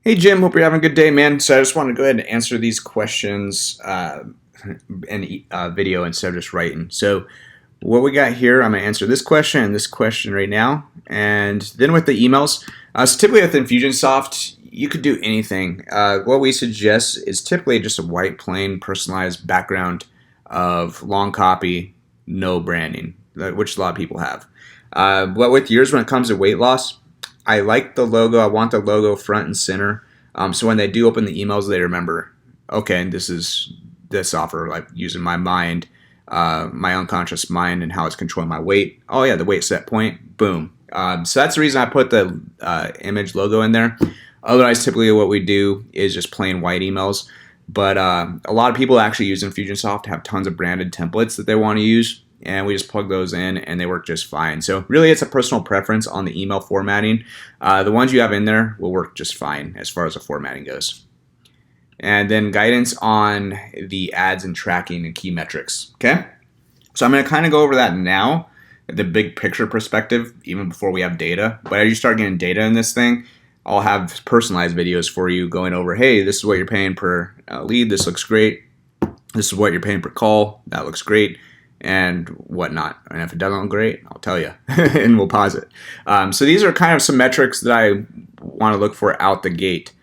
Hey Jim, hope you're having a good day, man. So I just want to go ahead and answer these questions in video instead of just writing. So what we got here, I'm going to answer this question and this question right now. And then with the emails, so typically with Infusionsoft, you could do anything. What we suggest is typically just a white, plain, personalized background of long copy, no branding, which a lot of people have. But with yours, when it comes to weight loss, I like the logo. I want the logo front and center. So when they do open the emails, they remember, okay, this is this offer, like using my mind, my unconscious mind and how it's controlling my weight. Oh yeah, the weight set point, boom. So that's the reason I put the image logo in there. Otherwise, typically what we do is just plain white emails. But a lot of people actually use Infusionsoft have tons of branded templates that they want to use, and we just plug those in and they work just fine. So really it's a personal preference on the email formatting. The ones you have in there will work just fine as far as the formatting goes. And then guidance on the ads and tracking and key metrics. Okay, so I'm going to kind of go over that now, the big picture perspective, even before we have data. But as you start getting data in this thing, I'll have personalized videos for you going over, hey, this is what you're paying per lead. This looks great. This is what you're paying per call. That looks great. And whatnot. And if it doesn't look great, I'll tell you and we'll pause it. So these are kind of some metrics that I want to look for out the gate.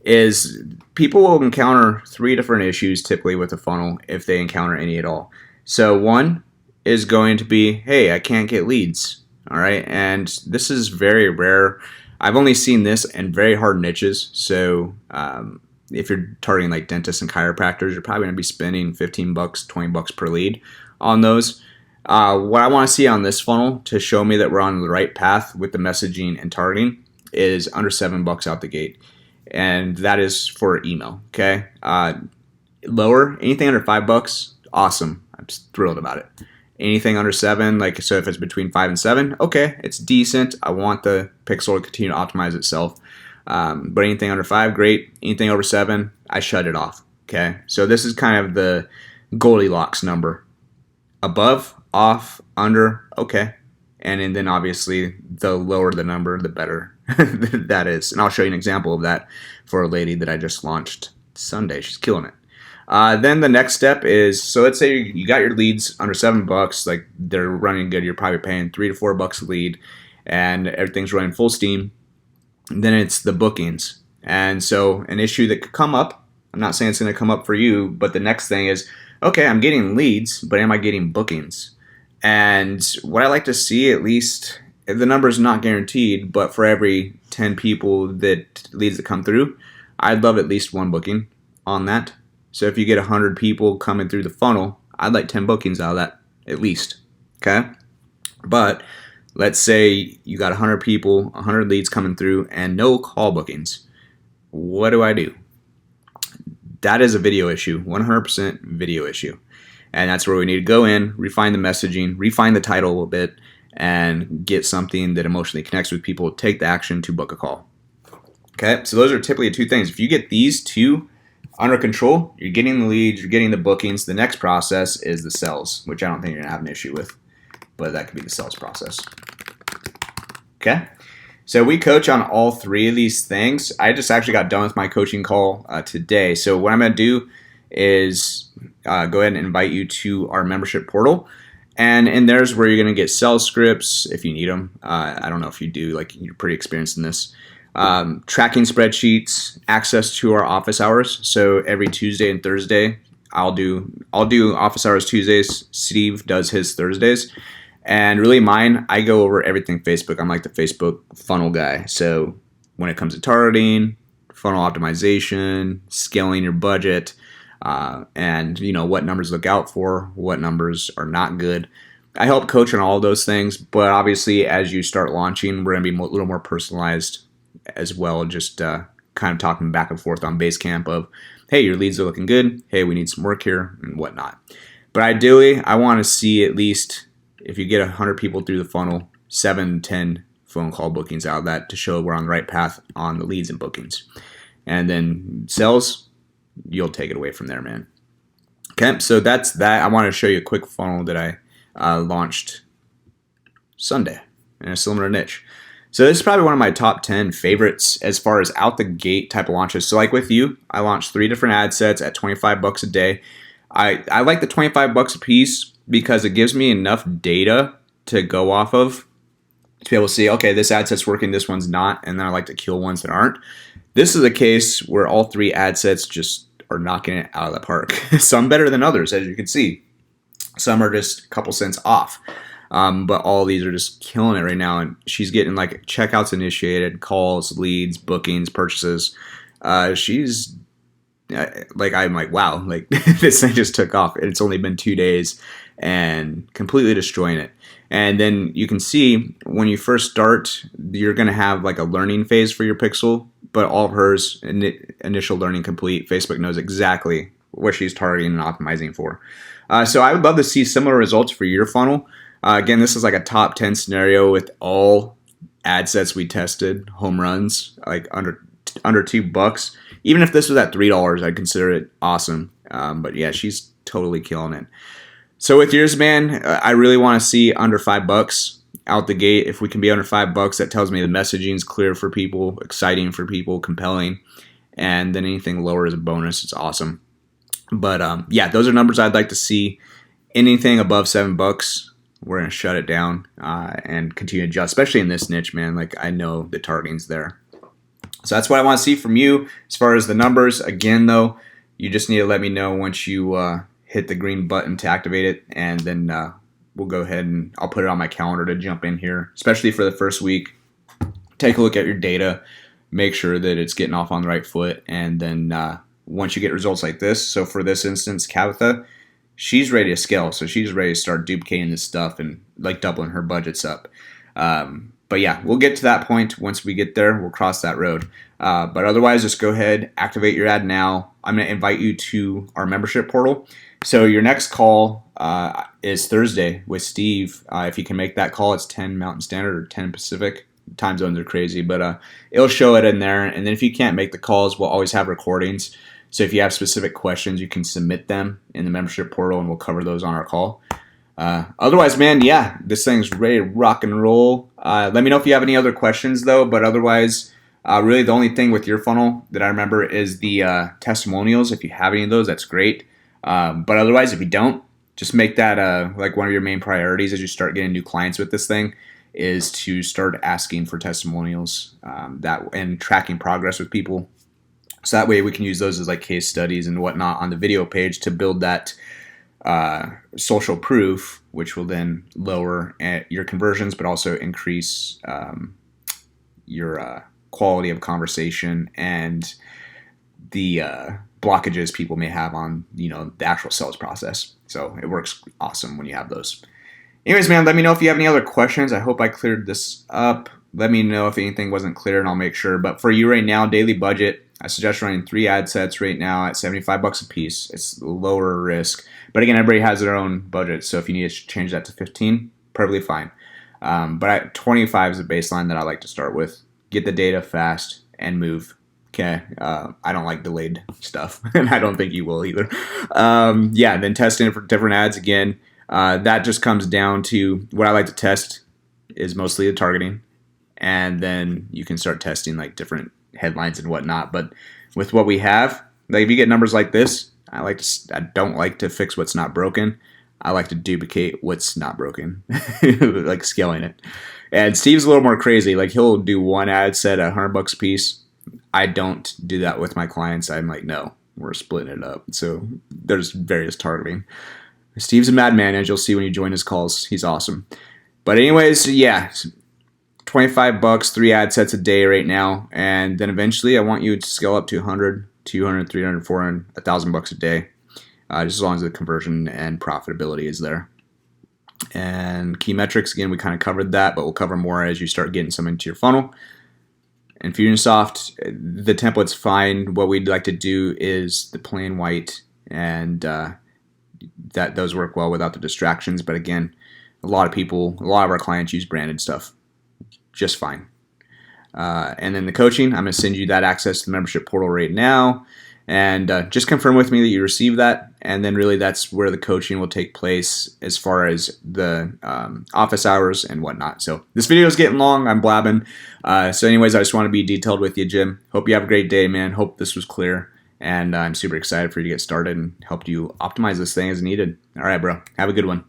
Is people will encounter 3 different issues typically with a funnel if they encounter any at all. So one is going to be, hey, I can't get leads. All right. And this is very rare. I've only seen this in very hard niches. So if you're targeting like dentists and chiropractors, you're probably going to be spending $15, $20 per lead on those. What I want to see on this funnel to show me that we're on the right path with the messaging and targeting is under $7 out the gate. And that is for email. Okay. Lower, anything under $5, awesome. I'm just thrilled about it. Anything under 7, like so if it's between 5 and 7, okay, it's decent. I want the pixel to continue to optimize itself. But anything under 5, great. Anything over 7, I shut it off. Okay. So this is kind of the Goldilocks number. Above, off, under, okay. And then obviously the lower the number, the better that is. And I'll show you an example of that for a lady that I just launched Sunday. She's killing it. Then the next step is, so let's say you got your leads under $7, like they're running good. You're probably paying $3 to $4 a lead and everything's running full steam. And then it's the bookings. And so an issue that could come up, I'm not saying it's going to come up for you, but the next thing is, okay, I'm getting leads, but am I getting bookings? And what I like to see, at least, the number is not guaranteed, but for every 10 people that leads that come through, I'd love at least 1 booking on that. So if you get 100 people coming through the funnel, I'd like 10 bookings out of that, at least. Okay? But let's say you got 100 people, 100 leads coming through, and no call bookings. What do? That is a video issue, 100% video issue. And that's where we need to go in, refine the messaging, refine the title a little bit, and get something that emotionally connects with people, take the action to book a call. Okay, so those are typically 2 things. If you get these 2 under control, you're getting the leads, you're getting the bookings. The next process is the sales, which I don't think you're going to have an issue with, but that could be the sales process. Okay. So we coach on all 3 of these things. I just actually got done with my coaching call today. So what I'm going to do is go ahead and invite you to our membership portal. And in there's where you're going to get sales scripts if you need them. I don't know if you do, like you're pretty experienced in this. Tracking spreadsheets, access to our office hours. So every Tuesday and Thursday, I'll do office hours Tuesdays. Steve does his Thursdays. And really mine, I go over everything Facebook. I'm like the Facebook funnel guy. So when it comes to targeting, funnel optimization, scaling your budget, and what numbers look out for, what numbers are not good. I help coach on all of those things, but obviously as you start launching, we're going to be a little more personalized as well, just kind of talking back and forth on Basecamp of, hey, your leads are looking good, hey, we need some work here, and whatnot. But ideally, I want to see at least, if you get 100 people through the funnel, 7, 10 phone call bookings out of that to show we're on the right path on the leads and bookings. And then sales, you'll take it away from there, man. Okay, so that's that. I want to show you a quick funnel that I launched Sunday in a similar niche. So this is probably one of my top 10 favorites as far as out the gate type of launches. So like with you, I launched 3 different ad sets at 25 bucks a day. I like the 25 bucks a piece because it gives me enough data to go off of to be able to see, okay, this ad set's working, this one's not, and then I like to kill ones that aren't. This is a case where all 3 ad sets just are knocking it out of the park. Some better than others, as you can see. Some are just a couple cents off. But all these are just killing it right now. And she's getting like checkouts initiated, calls, leads, bookings, purchases. She's like, I'm like, wow, like this thing just took off. It's only been 2 days and completely destroying it. And then you can see when you first start, you're going to have like a learning phase for your pixel, but all of hers initial learning complete. Facebook knows exactly what she's targeting and optimizing for. So I would love to see similar results for your funnel. Again, this is like a top 10 scenario with all ad sets we tested, home runs, like under $2. Even if this was at $3, I'd consider it awesome. But yeah, she's totally killing it. So with yours, man, I really want to see under $5 out the gate. If we can be under $5, that tells me the messaging is clear for people, exciting for people, compelling. And then anything lower is a bonus. It's awesome. But yeah, those are numbers I'd like to see. Anything above $7, we're going to shut it down and continue to adjust, especially in this niche, man. Like, I know the targeting's there. So that's what I want to see from you as far as the numbers. Again, though, you just need to let me know once you hit the green button to activate it, and then we'll go ahead and I'll put it on my calendar to jump in here, especially for the first week. Take a look at your data, make sure that it's getting off on the right foot, and then once you get results like this, so for this instance, Tabitha, she's ready to scale, so she's ready to start duplicating this stuff and like doubling her budgets up. But yeah, we'll get to that point. Once we get there, we'll cross that road. But otherwise, just go ahead, activate your ad now. I'm going to invite you to our membership portal. So your next call is Thursday with Steve. If you can make that call, it's 10 Mountain Standard or 10 Pacific. Time zones are crazy, but it'll show it in there. And then if you can't make the calls, we'll always have recordings. So if you have specific questions, you can submit them in the membership portal, and we'll cover those on our call. Otherwise, man, yeah, this thing's ready to rock and roll. Let me know if you have any other questions, though. But otherwise, really the only thing with your funnel that I remember is the testimonials. If you have any of those, that's great. But otherwise, if you don't, just make that like one of your main priorities as you start getting new clients with this thing, is to start asking for testimonials and tracking progress with people. So that way we can use those as like case studies and whatnot on the video page to build that social proof, which will then lower your conversions, but also increase your quality of conversation and the blockages people may have on the actual sales process. So it works awesome when you have those. Anyways, man, let me know if you have any other questions. I hope I cleared this up. Let me know if anything wasn't clear, and I'll make sure. But for you right now, daily budget, I suggest running 3 ad sets right now at $75 a piece. It's lower risk. But again, everybody has their own budget. So if you need to change that to 15, perfectly fine. But 25 is the baseline that I like to start with. Get the data fast and move. Okay. I don't like delayed stuff, and I don't think you will either. Yeah, then testing for different ads again. That just comes down to what I like to test is mostly the targeting. And then you can start testing like different headlines and whatnot. But with what we have, like if you get numbers like this, I don't like to fix what's not broken. I like to duplicate what's not broken, like scaling it. And Steve's a little more crazy. Like he'll do one ad set at $100 a piece. I don't do that with my clients. I'm like, no, we're splitting it up. So there's various targeting. Steve's a madman, as you'll see when you join his calls. He's awesome. But anyways, yeah, $25, 3 ad sets a day right now. And then eventually I want you to scale up to 100, 200, 300, 400, $1,000 a day. Just as long as the conversion and profitability is there. And key metrics, again, we kind of covered that, but we'll cover more as you start getting some into your funnel. Infusionsoft, the template's fine. What we'd like to do is the plain white, and that those work well without the distractions. But again, a lot of our clients use branded stuff just fine. And then the coaching, I'm going to send you that access to the membership portal right now. And just confirm with me that you received that, and then really that's where the coaching will take place as far as the office hours and whatnot. So this video is getting long. I'm blabbing. So anyways, I just want to be detailed with you, Jim. Hope you have a great day, man. Hope this was clear. And I'm super excited for you to get started and help you optimize this thing as needed. All right, bro. Have a good one.